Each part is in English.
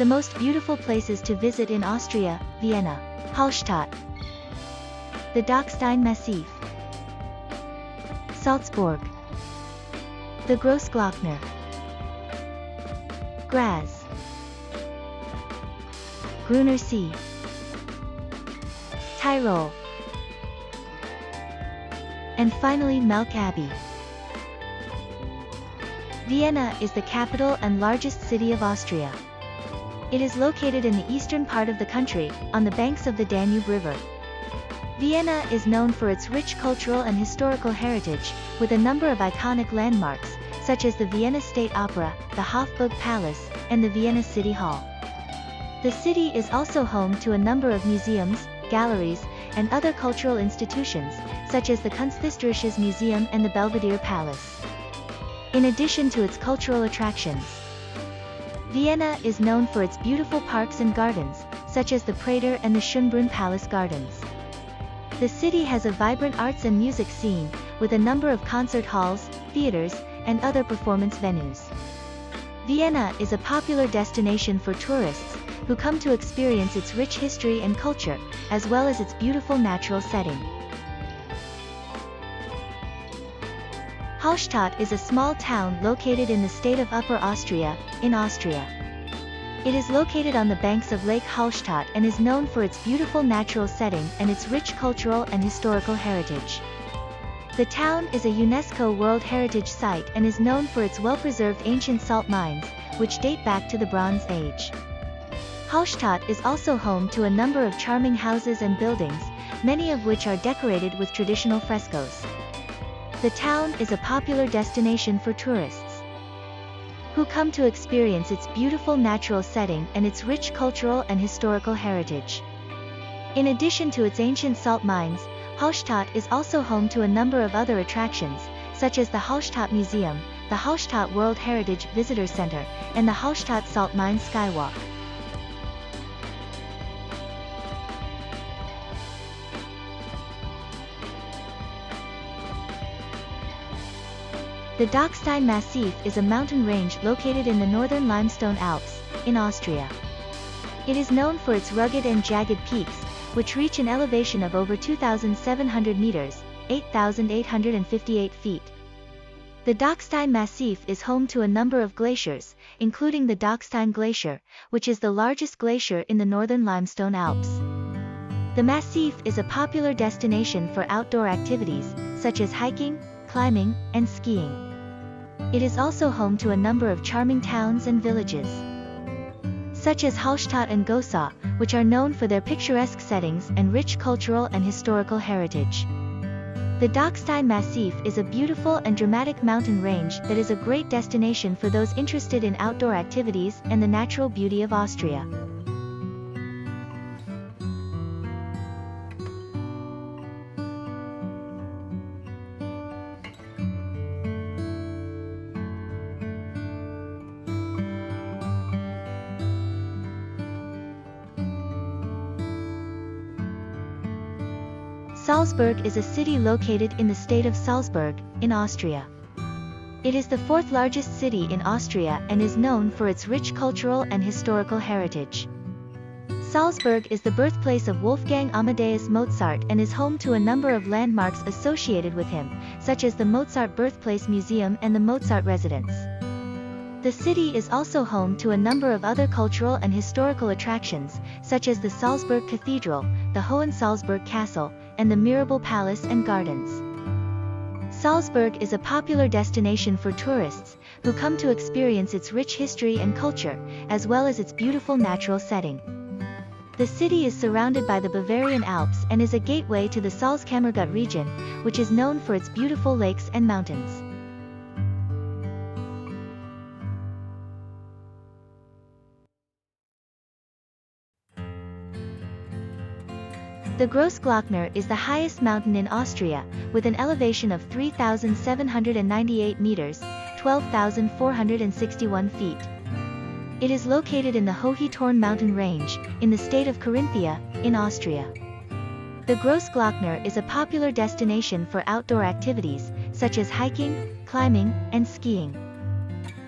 The most beautiful places to visit in Austria: Vienna, Hallstatt, the Dachstein massif, Salzbourg, the Grossglockner, Graz, Gruner See, Tyrol, and finally Melk Abbey. Vienna is the capital and largest city of Austria. It is located in the eastern part of the country, on the banks of the Danube River. Vienna is known for its rich cultural and historical heritage, with a number of iconic landmarks, such as the Vienna State Opera, the Hofburg Palace, and the Vienna City Hall. The city is also home to a number of museums, galleries, and other cultural institutions, such as the Kunsthistorisches Museum and the Belvedere Palace. In addition to its cultural attractions, Vienna is known for its beautiful parks and gardens, such as the Prater and the Schönbrunn Palace Gardens. The city has a vibrant arts and music scene, with a number of concert halls, theaters, and other performance venues. Vienna is a popular destination for tourists, who come to experience its rich history and culture, as well as its beautiful natural setting. Hallstatt is a small town located in the state of Upper Austria, in Austria. It is located on the banks of Lake Hallstatt and is known for its beautiful natural setting and its rich cultural and historical heritage. The town is a UNESCO World Heritage Site and is known for its well-preserved ancient salt mines, which date back to the Bronze Age. Hallstatt is also home to a number of charming houses and buildings, many of which are decorated with traditional frescoes. The town is a popular destination for tourists, who come to experience its beautiful natural setting and its rich cultural and historical heritage. In addition to its ancient salt mines, Hallstatt is also home to a number of other attractions, such as the Hallstatt Museum, the Hallstatt World Heritage Visitor Center, and the Hallstatt Salt Mine Skywalk. The Dachstein Massif is a mountain range located in the northern limestone Alps, in Austria. It is known for its rugged and jagged peaks, which reach an elevation of over 2,700 meters, 8,858 feet. The Dachstein Massif is home to a number of glaciers, including the Dachstein Glacier, which is the largest glacier in the northern limestone Alps. The massif is a popular destination for outdoor activities, such as hiking, climbing, and skiing. It is also home to a number of charming towns and villages, such as Hallstatt and Gosa, which are known for their picturesque settings and rich cultural and historical heritage. The Dachstein Massif is a beautiful and dramatic mountain range that is a great destination for those interested in outdoor activities and the natural beauty of Austria. Salzburg is a city located in the state of Salzburg, in Austria. It is the fourth largest city in Austria and is known for its rich cultural and historical heritage. Salzburg is the birthplace of Wolfgang Amadeus Mozart and is home to a number of landmarks associated with him, such as the Mozart Birthplace Museum and the Mozart Residence. The city is also home to a number of other cultural and historical attractions, such as the Salzburg Cathedral, the Hohensalzburg Castle, and the Mirabel Palace and Gardens. Salzburg is a popular destination for tourists, who come to experience its rich history and culture, as well as its beautiful natural setting. The city is surrounded by the Bavarian Alps and is a gateway to the Salzkammergut region, which is known for its beautiful lakes and mountains. The Grossglockner is the highest mountain in Austria, with an elevation of 3,798 meters, 12,461 feet. It is located in the Hohe-Tauern mountain range, in the state of Carinthia, in Austria. The Grossglockner is a popular destination for outdoor activities, such as hiking, climbing, and skiing.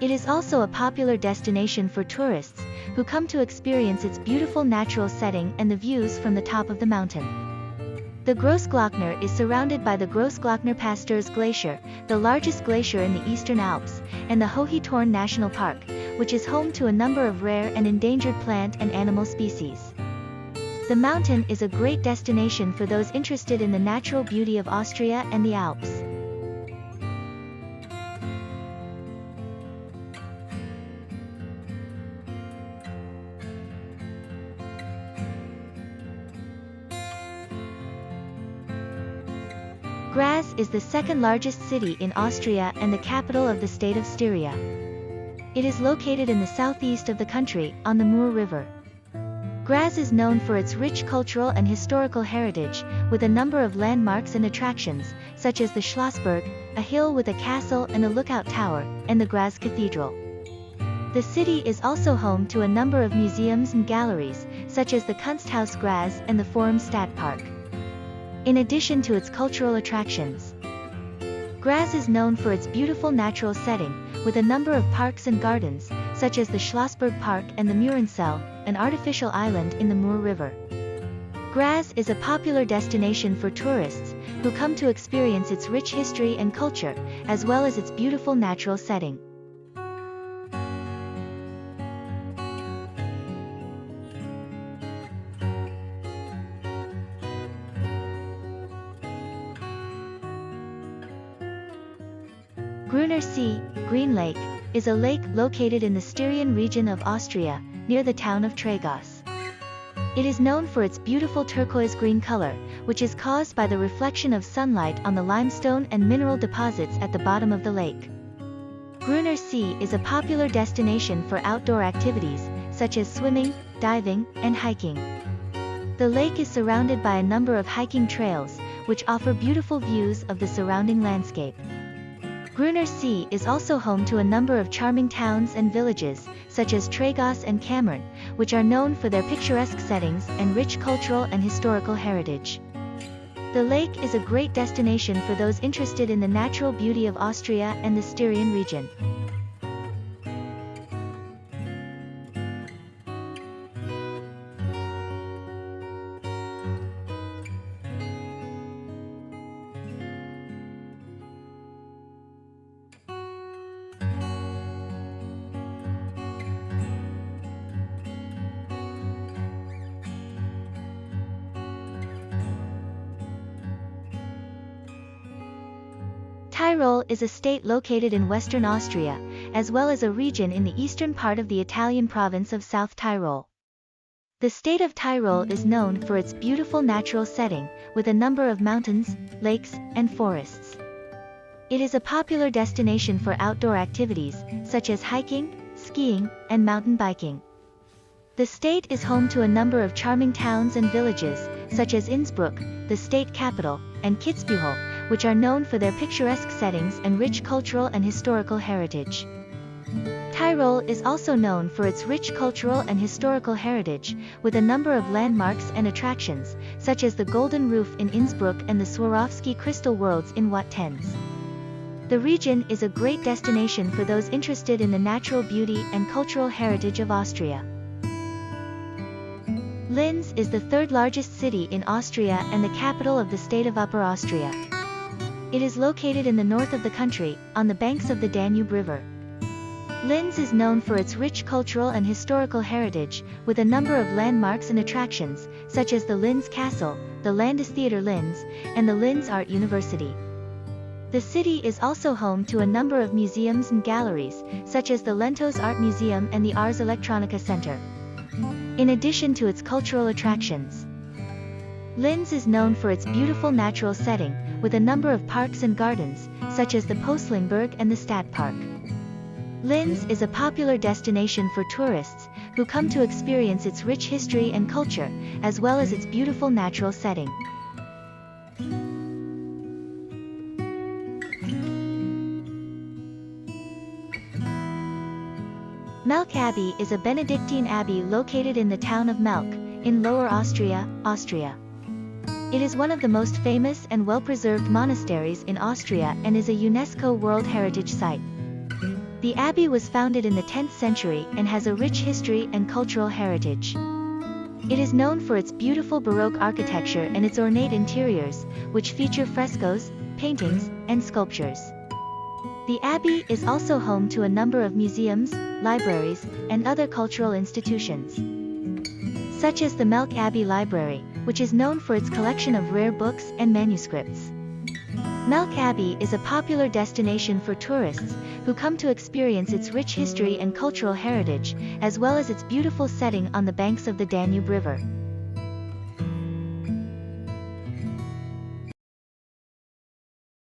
It is also a popular destination for tourists, who come to experience its beautiful natural setting and the views from the top of the mountain. The Grossglockner is surrounded by the Grossglockner Pasteurs Glacier, the largest glacier in the Eastern Alps, and the Hohe-Tauern National Park, which is home to a number of rare and endangered plant and animal species. The mountain is a great destination for those interested in the natural beauty of Austria and the Alps. Graz is the second largest city in Austria and the capital of the state of Styria. It is located in the southeast of the country, on the Mur River. Graz is known for its rich cultural and historical heritage, with a number of landmarks and attractions, such as the Schlossberg, a hill with a castle and a lookout tower, and the Graz Cathedral. The city is also home to a number of museums and galleries, such as the Kunsthaus Graz and the Forum Stadtpark. In addition to its cultural attractions, Graz is known for its beautiful natural setting, with a number of parks and gardens, such as the Schlossberg Park and the Murensell, an artificial island in the Mur River. Graz is a popular destination for tourists, who come to experience its rich history and culture, as well as its beautiful natural setting. Gruner See, Green Lake, is a lake located in the Styrian region of Austria, near the town of Tregos. It is known for its beautiful turquoise-green color, which is caused by the reflection of sunlight on the limestone and mineral deposits at the bottom of the lake. Gruner See is a popular destination for outdoor activities, such as swimming, diving, and hiking. The lake is surrounded by a number of hiking trails, which offer beautiful views of the surrounding landscape. Gruner See is also home to a number of charming towns and villages, such as Tregos and Kammern, which are known for their picturesque settings and rich cultural and historical heritage. The lake is a great destination for those interested in the natural beauty of Austria and the Styrian region. Tyrol is a state located in western Austria, as well as a region in the eastern part of the Italian province of South Tyrol. The state of Tyrol is known for its beautiful natural setting, with a number of mountains, lakes, and forests. It is a popular destination for outdoor activities, such as hiking, skiing, and mountain biking. The state is home to a number of charming towns and villages, such as Innsbruck, the state capital, and Kitzbühel, which are known for their picturesque settings and rich cultural and historical heritage. Tyrol is also known for its rich cultural and historical heritage, with a number of landmarks and attractions, such as the Golden Roof in Innsbruck and the Swarovski Crystal Worlds in Wattens. The region is a great destination for those interested in the natural beauty and cultural heritage of Austria. Linz is the third largest city in Austria and the capital of the state of Upper Austria. It is located in the north of the country, on the banks of the Danube River. Linz is known for its rich cultural and historical heritage, with a number of landmarks and attractions, such as the Linz Castle, the Landestheater Linz, and the Linz Art University. The city is also home to a number of museums and galleries, such as the Lentos Art Museum and the Ars Electronica Center. In addition to its cultural attractions, Linz is known for its beautiful natural setting, with a number of parks and gardens, such as the Postlingberg and the Stadtpark. Linz is a popular destination for tourists, who come to experience its rich history and culture, as well as its beautiful natural setting. Melk Abbey is a Benedictine abbey located in the town of Melk, in Lower Austria, Austria. It is one of the most famous and well-preserved monasteries in Austria and is a UNESCO World Heritage Site. The abbey was founded in the 10th century and has a rich history and cultural heritage. It is known for its beautiful Baroque architecture and its ornate interiors, which feature frescoes, paintings, and sculptures. The abbey is also home to a number of museums, libraries, and other cultural institutions, such as the Melk Abbey Library, which is known for its collection of rare books and manuscripts. Melk Abbey is a popular destination for tourists, who come to experience its rich history and cultural heritage, as well as its beautiful setting on the banks of the Danube River.